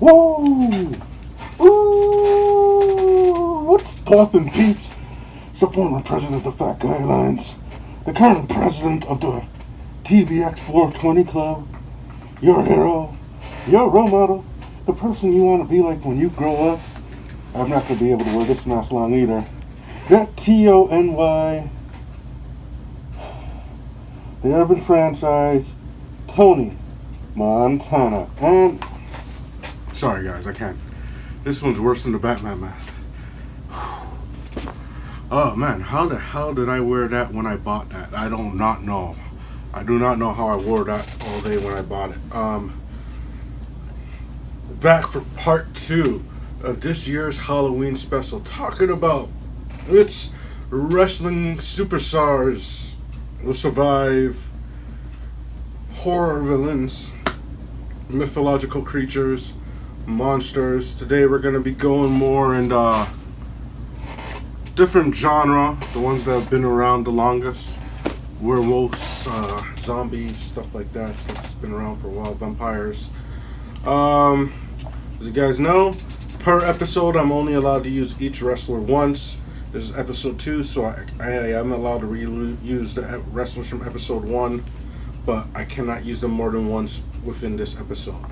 Whoa! Ooh! What's poppin', peeps? It's the former president of Fat Guidelines, the current president of the TVX 420 Club, your hero, your role model, the person you want to be like when you grow up. I'm not going to be able to wear this mask long either. That Tony, the urban franchise, Tony Montana. And sorry guys, I can't. This one's worse than the Batman mask. Oh man, how the hell did I wear that when I bought that? I do not know. I do not know how I wore that all day when I bought it. Back for part 2 of this year's Halloween special, talking about which wrestling superstars will survive, horror villains, mythological creatures, monsters. Today we're going to be going more in different genre, the ones that have been around the longest. Werewolves, zombies, stuff like that, stuff that's been around for a while, vampires. As you guys know, per episode I'm only allowed to use each wrestler once. This is episode 2, so I am allowed to reuse the wrestlers from episode 1, but I cannot use them more than once within this episode.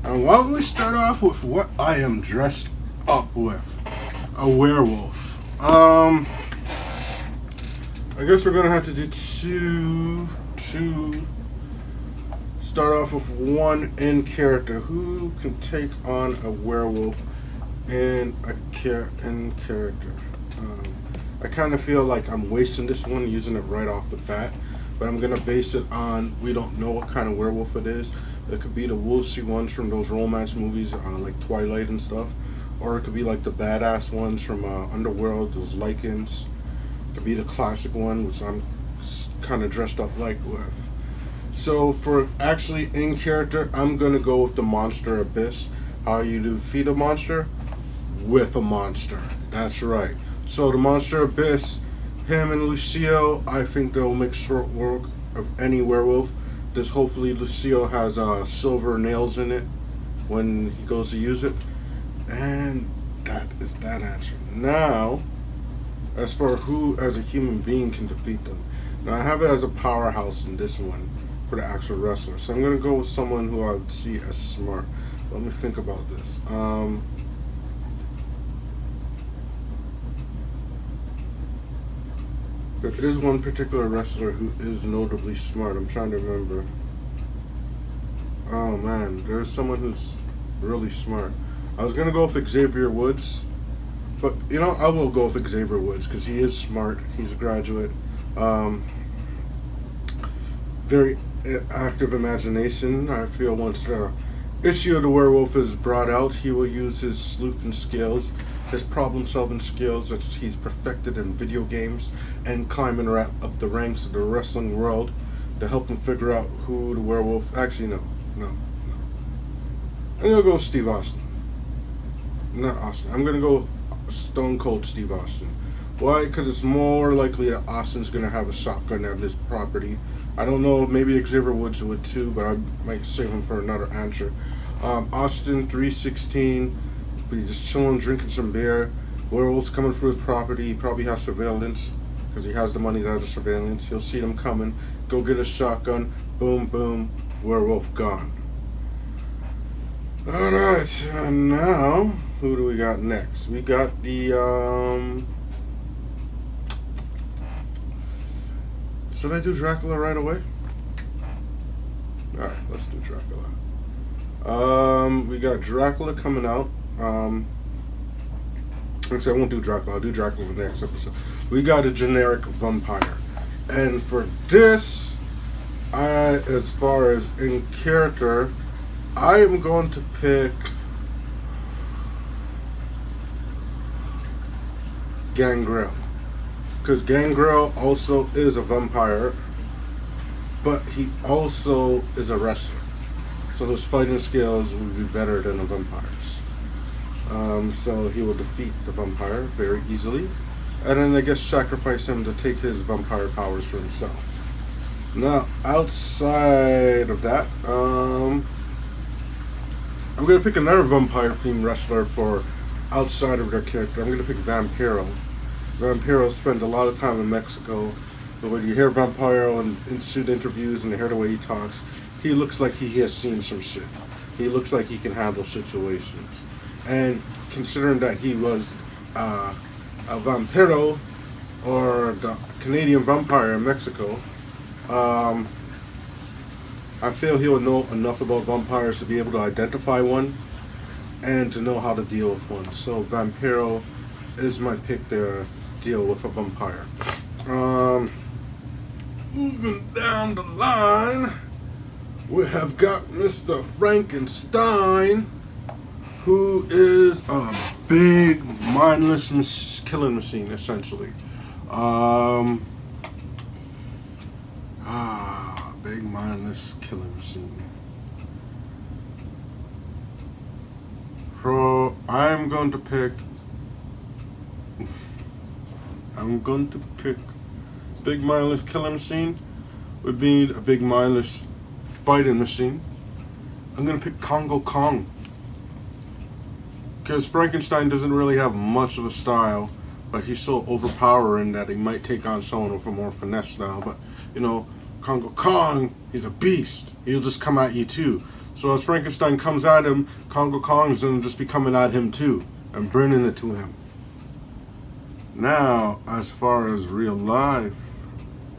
And why don't we start off with what I am dressed up with? A werewolf. I guess we're gonna have to do two. Start off with one in character. Who can take on a werewolf in character? I kind of feel like I'm wasting this one using it right off the bat, but I'm gonna base it on we don't know what kind of werewolf it is. It could be the wolfsy ones from those romance movies, like Twilight and stuff, or it could be like the badass ones from Underworld, those Lycans. It could be the classic one, which I'm kind of dressed up like with. So for actually in character, I'm going to go with the Monster Abyss. How you defeat a monster? With a monster. That's right. So the Monster Abyss, him and Lucio, I think they'll make short work of any werewolf. This hopefully Lucio has silver nails in it when he goes to use it. And that is that answer. Now, as for who as a human being can defeat them. Now I have it as a powerhouse in this one for the actual wrestler. So I'm going to go with someone who I would see as smart. Let me think about this. There is one particular wrestler who is notably smart. I'm trying to remember. Oh man, there's someone who's really smart. I was going to go with Xavier Woods. But, you know, I will go with Xavier Woods because he is smart. He's a graduate. Very active imagination. I feel once the issue of the werewolf is brought out, he will use his sleuthing skills, his problem-solving skills that he's perfected in video games, and climbing up the ranks of the wrestling world to help him figure out who the werewolf... Actually, no. I'm going to go with Steve Austin. Not Austin. I'm going to go Stone Cold Steve Austin. Why? Because it's more likely that Austin's going to have a shotgun at his property. I don't know, maybe Xavier Woods would too, but I might save him for another answer. Austin, 316, be just chilling, drinking some beer. Werewolves coming through his property. He probably has surveillance because he has the money to have the surveillance. He'll see them coming, go get a shotgun, boom, boom, werewolf gone. Alright, and now, who do we got next? We got the, should I do Dracula right away? Alright, let's do Dracula. We got Dracula coming out. Actually, I won't do Dracula. I'll do Dracula in the next episode. We got a generic vampire. And for this, as far as in character, I am going to pick Gangrel. Because Gangrel also is a vampire, but he also is a wrestler. So his fighting skills would be better than a vampire's. So he will defeat the vampire very easily. And then I guess sacrifice him to take his vampire powers for himself. Now, outside of that, I'm gonna pick another vampire themed wrestler for outside of their character. I'm gonna pick Vampiro. Vampiro spent a lot of time in Mexico. But when you hear Vampiro in institute interviews and you hear the way he talks, he looks like he has seen some shit. He looks like he can handle situations. And considering that he was a Vampiro, or the Canadian vampire in Mexico, I feel he'll know enough about vampires to be able to identify one and to know how to deal with one. So Vampiro is my pick to deal with a vampire. Moving down the line, we have got Mr. Frankenstein, who is a big mindless killing machine, essentially. Big mindless killing machine. So I'm going to pick big mindless killing machine would be a big mindless fighting machine. I'm gonna pick Congo Kong because Frankenstein doesn't really have much of a style, but he's so overpowering that he might take on someone with a more finesse style. But you know, Congo Kong, he's a beast. He'll just come at you too. So as Frankenstein comes at him, Congo Kong is gonna just be coming at him too and bringing it to him. Now, as far as real life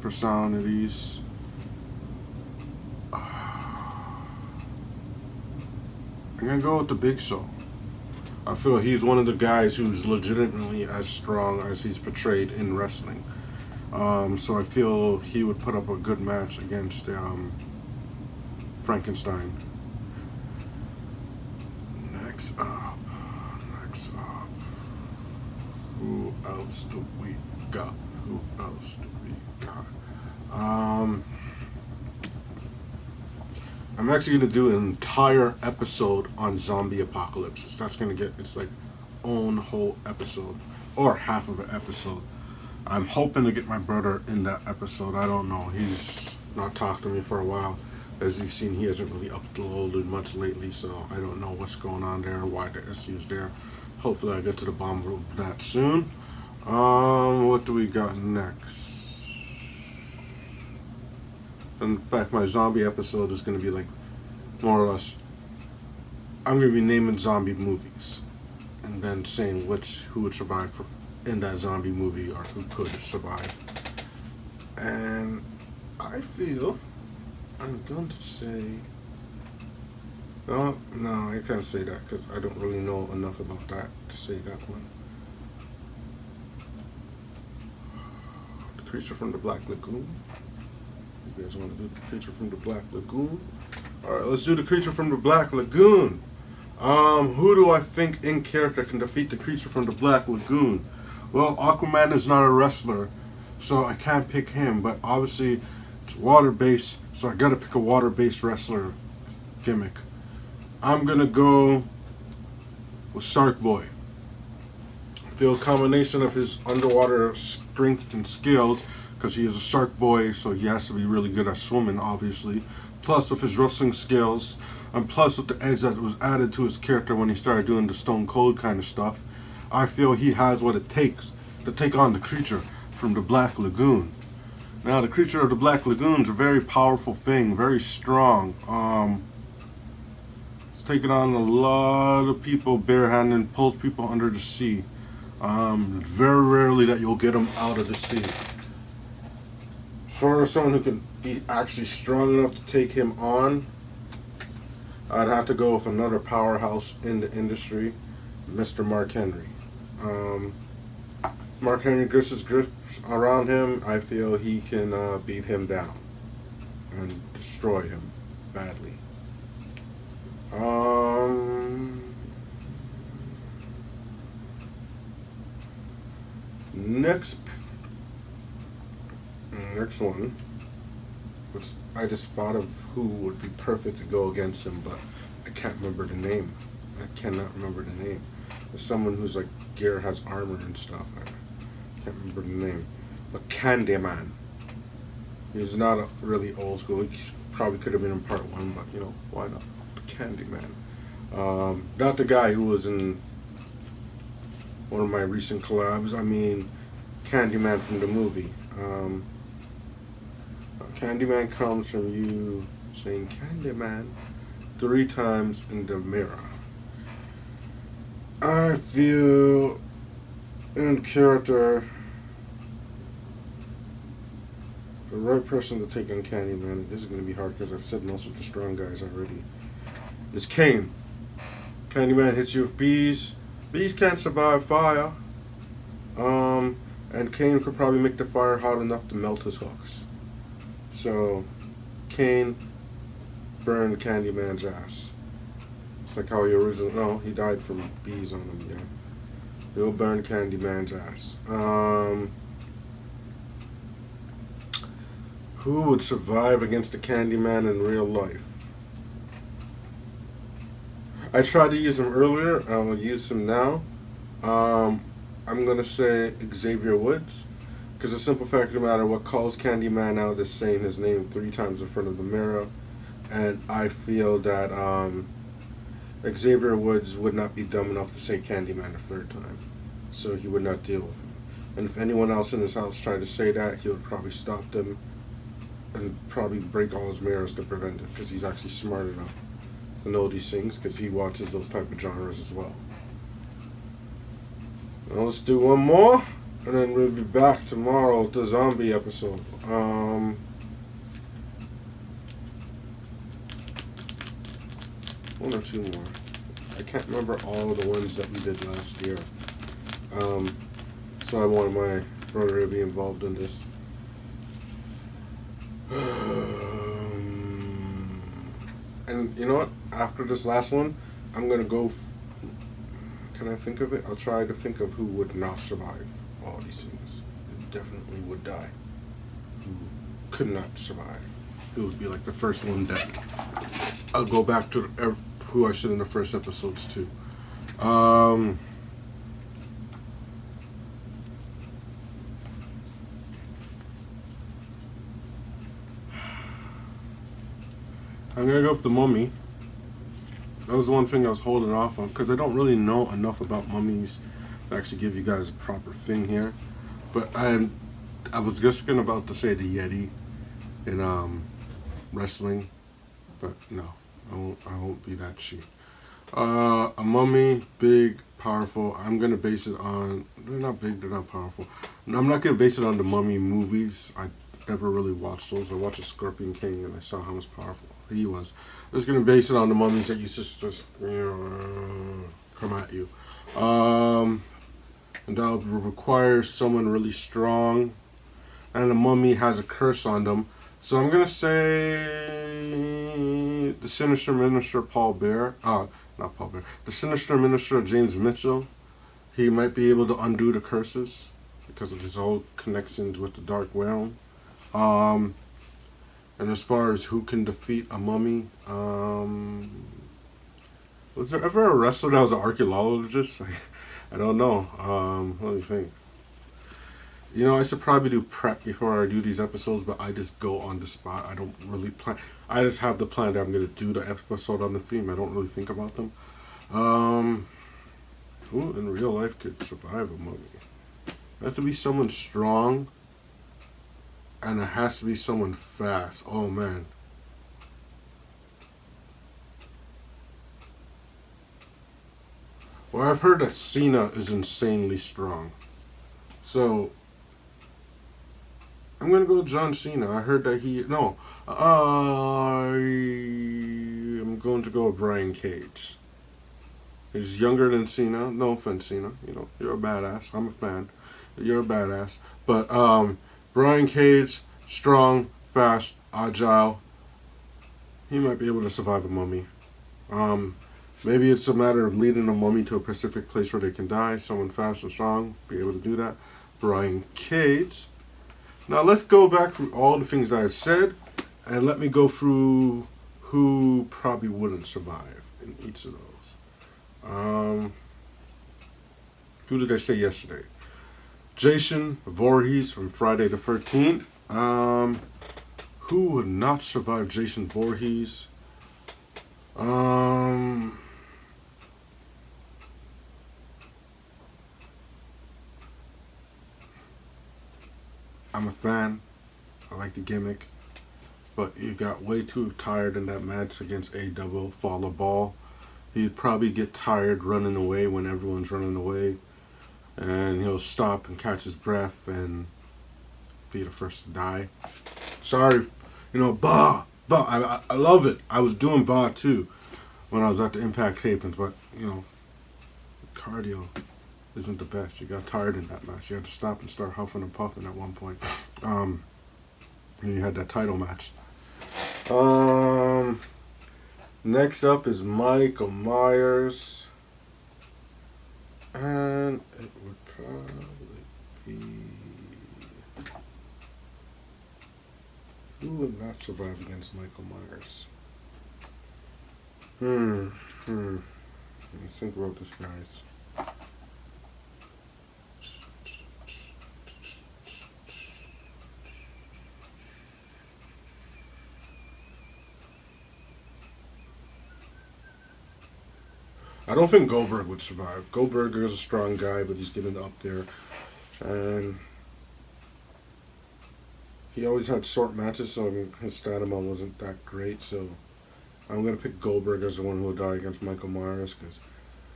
personalities, I'm gonna go with the Big Show. I feel he's one of the guys who's legitimately as strong as he's portrayed in wrestling. So I feel he would put up a good match against Frankenstein. Next up. Who else do we got? I'm actually going to do an entire episode on zombie apocalypses. That's going to get its like own whole episode, or half of an episode. I'm hoping to get my brother in that episode. I don't know. He's not talked to me for a while. As you've seen, he hasn't really uploaded much lately, so I don't know what's going on there, why the issue's there. Hopefully I get to the bottom of that soon. What do we got next? In fact, my zombie episode is going to be like, more or less, I'm going to be naming zombie movies. And then saying who would survive in that zombie movie, or who could survive. And I feel I'm going to say... Oh, no, I can't say that because I don't really know enough about that to say that one. The Creature from the Black Lagoon. You guys want to do the Creature from the Black Lagoon? Alright, let's do the Creature from the Black Lagoon. Who do I think in character can defeat the Creature from the Black Lagoon? Well, Aquaman is not a wrestler, so I can't pick him, but obviously it's water-based, so I gotta pick a water-based wrestler gimmick. I'm gonna go with Shark Boy. The combination of his underwater strength and skills, because he is a shark boy, so he has to be really good at swimming, obviously. Plus with his wrestling skills, and plus with the edge that was added to his character when he started doing the Stone Cold kind of stuff, I feel he has what it takes to take on the Creature from the Black Lagoon. Now, the Creature of the Black Lagoon is a very powerful thing, very strong. It's taken on a lot of people barehanded and pulls people under the sea. Very rarely that you'll get him out of the sea. For someone who can be actually strong enough to take him on, I'd have to go with another powerhouse in the industry, Mr. Mark Henry. Mark Henry gets his grips around him. I feel he can beat him down and destroy him badly. Next one, which I just thought of who would be perfect to go against him, but I can't remember the name. I cannot remember the name. There's someone who's like gear has armor and stuff. I can't remember the name. But Candyman. He's not a really old school. He probably could have been in part one, but you know, why not? Candyman. Not the guy who was in one of my recent collabs. I mean, Candyman from the movie. Candyman comes from you saying Candyman 3 times in the mirror. I feel in character the right person to take on Candyman. This is going to be hard because I've said most of the strong guys already. It's Kane. Candyman hits you with bees. Bees can't survive fire. And Kane could probably make the fire hot enough to melt his hooks. So, Kane burned Candyman's ass. It's like how he originally... No, he died from bees on him, yeah. He'll burn Candyman's ass. Who would survive against the Candyman in real life? I tried to use him earlier. I will use him now. I'm going to say Xavier Woods. Because the simple fact of the matter, what calls Candyman out is saying his name 3 times in front of the mirror. And I feel that Xavier Woods would not be dumb enough to say Candyman a 3rd time. So he would not deal with him. And if anyone else in his house tried to say that, he would probably stop them and probably break all his mirrors to prevent it. Because he's actually smart enough to know these things, because he watches those type of genres as well. Now let's do one more, and then we'll be back tomorrow with the zombie episode. One or two more. I can't remember all the ones that we did last year. So I wanted my brother to be involved in this. And you know what? After this last one, I'm going to go... Can I think of it? I'll try to think of who would not survive all these things. Who definitely would die. Who could not survive. Who would be like the first one dead. I'll go back to who I said in the first episodes too. I'm going to go with the Mummy. That was the one thing I was holding off on, because I don't really know enough about mummies to actually give you guys a proper thing here. But I was just about to say the Yeti in wrestling, but no, I won't be that cheap. A mummy, big, powerful. I'm gonna base it on... They're not big, they're not powerful. I'm not gonna base it on the Mummy movies. I never really watched those. I watched a Scorpion King and I saw how much powerful he was. I was gonna base it on the mummies that used to just come at you. And that would require someone really strong, and the mummy has a curse on them. So I'm gonna say the Sinister Minister Paul Bear. Not Paul Bear. The Sinister Minister James Mitchell. He might be able to undo the curses because of his whole connections with the Dark Realm. And as far as who can defeat a mummy, was there ever a wrestler that was an archaeologist? I don't know. Let me think. You know, I should probably do prep before I do these episodes, but I just go on the spot. I don't really plan. I just have the plan that I'm going to do the episode on the theme. I don't really think about them. Who in real life could survive a mummy? It has to be someone strong, and it has to be someone fast. Oh, man. Well, I've heard that Cena is insanely strong. So, I'm going to go with John Cena. I heard that he... No. I'm going to go with Brian Cage. He's younger than Cena. No offense, Cena. You know, you're a badass. I'm a fan. You're a badass. But, Brian Cage, strong, fast, agile. He might be able to survive a mummy. Maybe it's a matter of leading a mummy to a specific place where they can die. Someone fast and strong, be able to do that. Brian Cage. Now let's go back through all the things that I've said, and let me go through who probably wouldn't survive in each of those. Who did I say yesterday? Jason Voorhees from Friday the 13th. Who would not survive Jason Voorhees? I'm a fan. I like the gimmick. But he got way too tired in that match against A Double, Fall of Ball. He'd probably get tired running away when everyone's running away. And he'll stop and catch his breath and be the first to die. Sorry, bah, bah. I love it. I was doing bah too when I was at the Impact tapings, but, cardio isn't the best. You got tired in that match. You had to stop and start huffing and puffing at one point. And you had that title match. Next up is Michael Myers. And it would probably be... Who would not survive against Michael Myers? Let's think about this, guys. I don't think Goldberg would survive. Goldberg is a strong guy, but he's getting up there. And he always had short matches, so his stamina wasn't that great. So I'm going to pick Goldberg as the one who will die against Michael Myers, because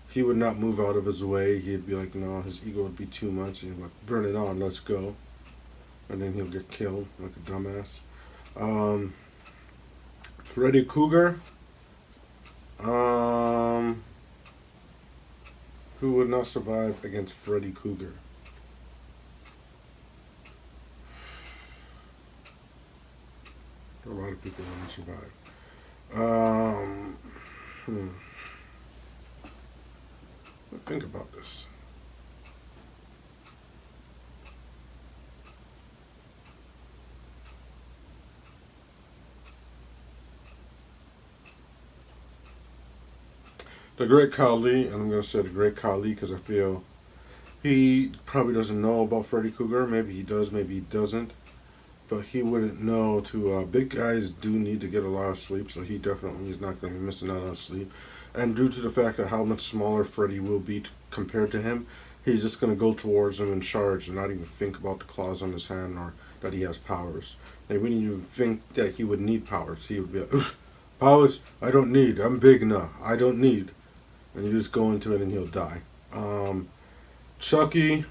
he would not move out of his way. He'd be like, no, his ego would be too much. And he'd be like, burn it on, let's go. And then he'll get killed like a dumbass. Freddy Krueger. Who would not survive against Freddy Krueger? A lot of people wouldn't survive. Think about this. The Great Khali, and I'm going to say the Great Khali because I feel he probably doesn't know about Freddy Krueger. Maybe he does, maybe he doesn't. But he wouldn't know big guys do need to get a lot of sleep, so he definitely is not going to be missing out on sleep. And due to the fact of how much smaller Freddy will be compared to him, he's just going to go towards him and charge and not even think about the claws on his hand or that he has powers. And we didn't even think that he would need powers. He would be like, powers, I don't need. I'm big enough. I don't need. And you just go into it and he'll die. Chucky.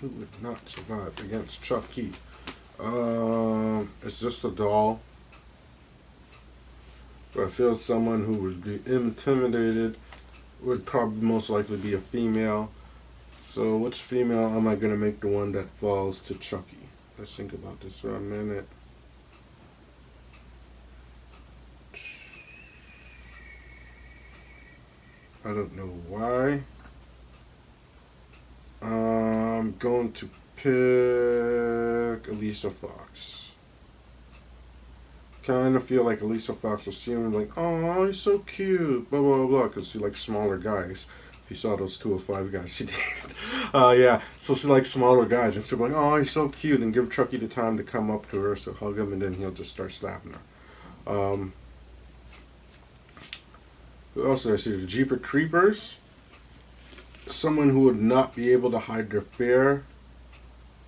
Who would not survive against Chucky? It's just a doll. But I feel someone who would be intimidated would probably most likely be a female. So which female am I going to make the one that falls to Chucky? Let's think about this for a minute. I don't know why. I'm going to pick Elisa Fox. Kind of feel like Elisa Fox will see him like, oh, he's so cute, blah, blah, blah, because she likes smaller guys. If you saw those 205 guys she dated. Yeah, so she likes smaller guys, and she'll be like, oh, he's so cute, and give Chucky the time to come up to her, so hug him, and then he'll just start slapping her. Who else did I see? The Jeeper Creepers. Someone who would not be able to hide their fear.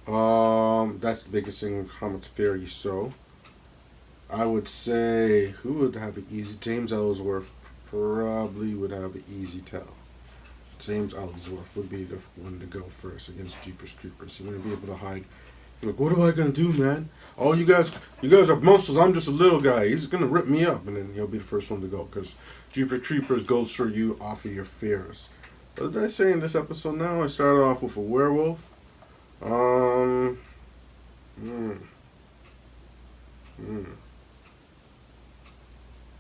That's the biggest thing, how much fear you show. I would say, who would have an easy? James Ellsworth probably would have an easy tell. James Ellsworth would be the one to go first against Jeepers Creepers. He wouldn't be able to hide. He's like, what am I going to do, man? Oh, you guys are monsters. I'm just a little guy. He's going to rip me up. And then he'll be the first one to go, because Jeepers Creepers goes for you off of your fears. What did I say in this episode now? I started off with a werewolf. Who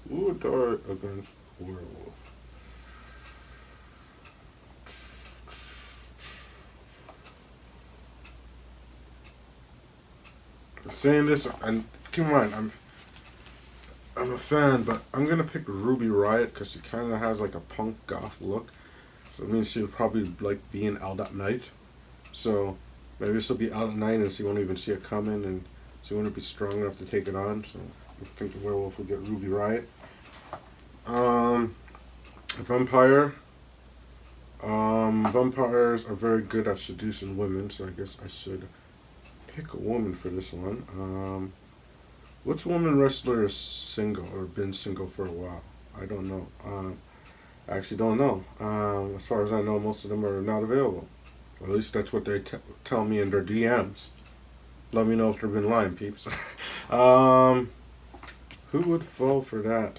would die against werewolf? I'm saying this, and keep in mind, I'm a fan, but I'm gonna pick Ruby Riott because she kind of has like a punk goth look. So it means she'll probably like being out at night. So maybe she'll be out at night and she won't even see it coming, and she won't be strong enough to take it on. So I think the werewolf will get Ruby Riott. A vampire. Vampires are very good at seducing women, so I guess I should pick a woman for this one. Which woman wrestler is single or been single for a while? I don't know. I actually don't know. As far as I know, most of them are not available. At least that's what they tell me in their DMs. Let me know if they've been lying, peeps. Who would fall for that?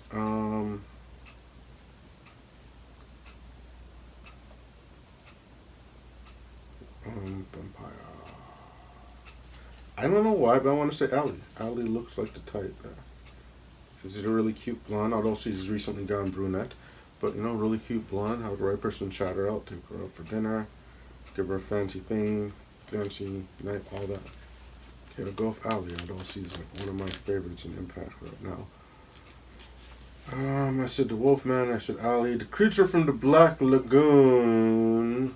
Vampire. I don't know why, but I want to say Allie. Allie looks like the type. She's a really cute blonde, although she's recently gone brunette. But, really cute blonde. Have the right person chat her out, take her out for dinner, give her a fancy thing, fancy night, all that. Okay, I'll go with Allie, although she's like one of my favorites in Impact right now. I said the Wolfman, I said Allie. The creature from the Black Lagoon.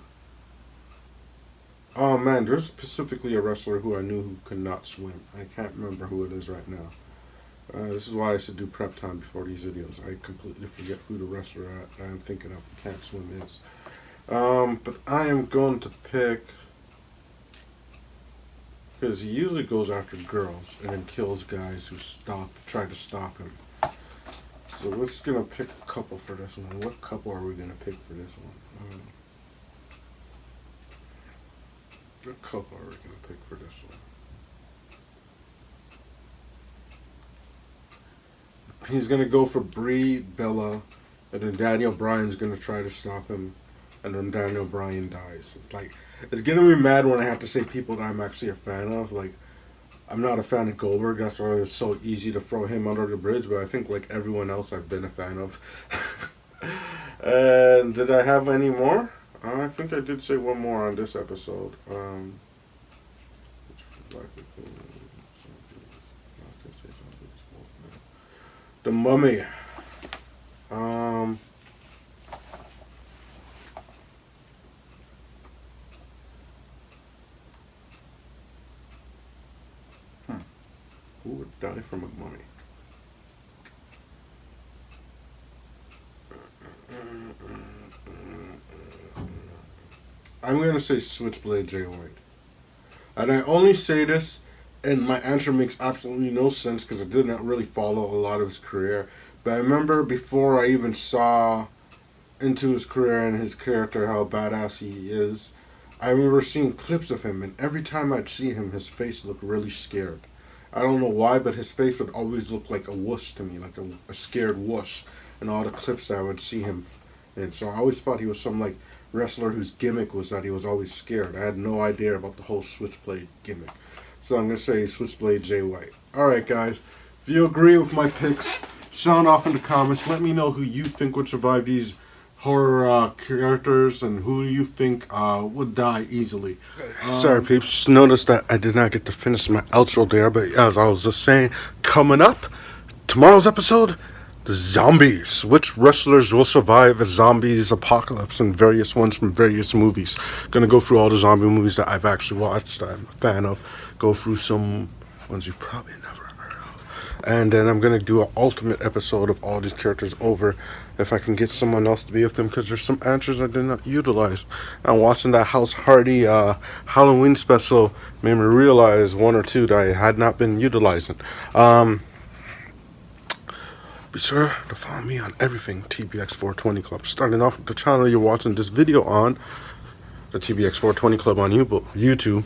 Oh man, there's specifically a wrestler who I knew who could not swim. I can't remember who it is right now. This is why I should do prep time before these videos. I completely forget who the wrestler that I'm thinking of who can't swim is. But I am going to pick, because he usually goes after girls and then kills guys who try to stop him. So we're just going to pick a couple for this one. What couple are we going to pick for this one? What couple are we going to pick for this one? He's going to go for Brie, Bella, and then Daniel Bryan's going to try to stop him, and then Daniel Bryan dies. It's getting me mad when I have to say people that I'm actually a fan of. Like, I'm not a fan of Goldberg. That's why it's so easy to throw him under the bridge, but I think like everyone else I've been a fan of. And did I have any more? I think I did say one more on this episode. The Mummy. Who would die from a mummy? I'm going to say Switchblade Jay White. And I only say this, and my answer makes absolutely no sense because I did not really follow a lot of his career. But I remember before I even saw into his career and his character, how badass he is, I remember seeing clips of him, and every time I'd see him, his face looked really scared. I don't know why, but his face would always look like a wuss to me, like a scared wuss in all the clips that I would see him in. So I always thought he was some like wrestler whose gimmick was that he was always scared. I had no idea about the whole Switchblade gimmick. So I'm going to say Switchblade Jay White. Alright guys, if you agree with my picks, sound off in the comments. Let me know who you think would survive these horror characters and who you think would die easily. Sorry peeps, notice that I did not get to finish my outro there, but as I was just saying, coming up, tomorrow's episode, the zombies. Which wrestlers will survive a zombies apocalypse, and various ones from various movies. Gonna go through all the zombie movies that I've actually watched, that I'm a fan of. Go through some ones you probably never heard of. And then I'm gonna do an ultimate episode of all these characters over, if I can get someone else to be with them, because there's some answers I did not utilize. And watching that House Hardy Halloween special made me realize one or two that I had not been utilizing. Be sure to follow me on everything TBX420 Club. Starting off with the channel you're watching this video on, the TBX420 Club on YouTube.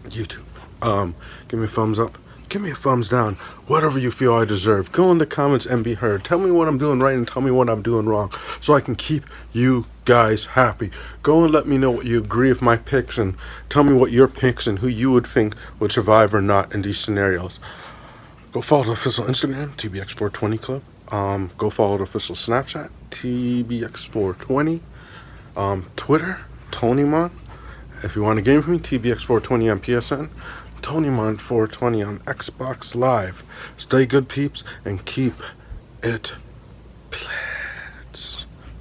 Give me a thumbs up. Give me a thumbs down. Whatever you feel I deserve. Go in the comments and be heard. Tell me what I'm doing right and tell me what I'm doing wrong, so I can keep you guys happy. Go and let me know what you agree with my picks, and tell me what your picks and who you would think would survive or not in these scenarios. Go follow the official Instagram, TBX420 Club. Go follow the official Snapchat, TBX420. Twitter, TonyMon. If you want to game with me, TBX420 on PSN. TonyMon420 on Xbox Live. Stay good, peeps, and keep it